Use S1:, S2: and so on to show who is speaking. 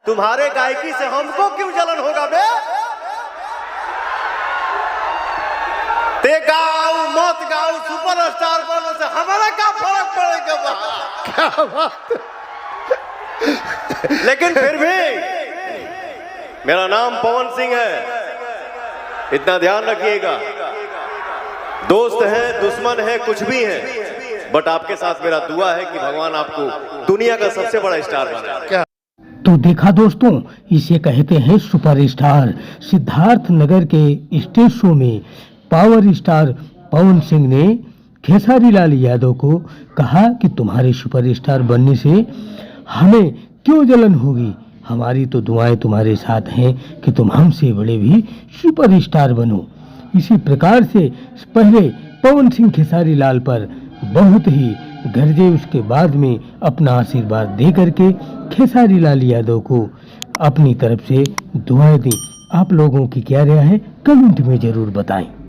S1: तुम्हारे गायकी से हमको क्यों जलन होगा बे? ते गाओ मत गाओ, सुपरस्टार बनो से हमारा क्या फर्क पड़ेगा?
S2: क्या बात।
S1: लेकिन फिर भी मेरा नाम पवन सिंह है, इतना ध्यान रखिएगा। दोस्त है, दुश्मन है, कुछ भी है, बट आपके साथ मेरा दुआ है कि भगवान आपको दुनिया का सबसे बड़ा स्टार बनाए।
S3: तो देखा दोस्तों, इसे कहते हैं सुपरस्टार। सिद्धार्थ नगर के स्टेज शो में पावर स्टार पवन सिंह ने खेसारी लाल यादव को कहा कि तुम्हारे सुपरस्टार बनने से हमें क्यों जलन होगी, हमारी तो दुआएं तुम्हारे साथ हैं कि तुम हमसे बड़े भी सुपरस्टार बनो। इसी प्रकार से पहले पवन सिंह खेसारी लाल पर बहुत ही गरजे, उसके बाद में अपना आशीर्वाद दे करके खेसारी लाल यादव को अपनी तरफ से दुआएं दी। आप लोगों की क्या राय है, कमेंट में जरूर बताएं।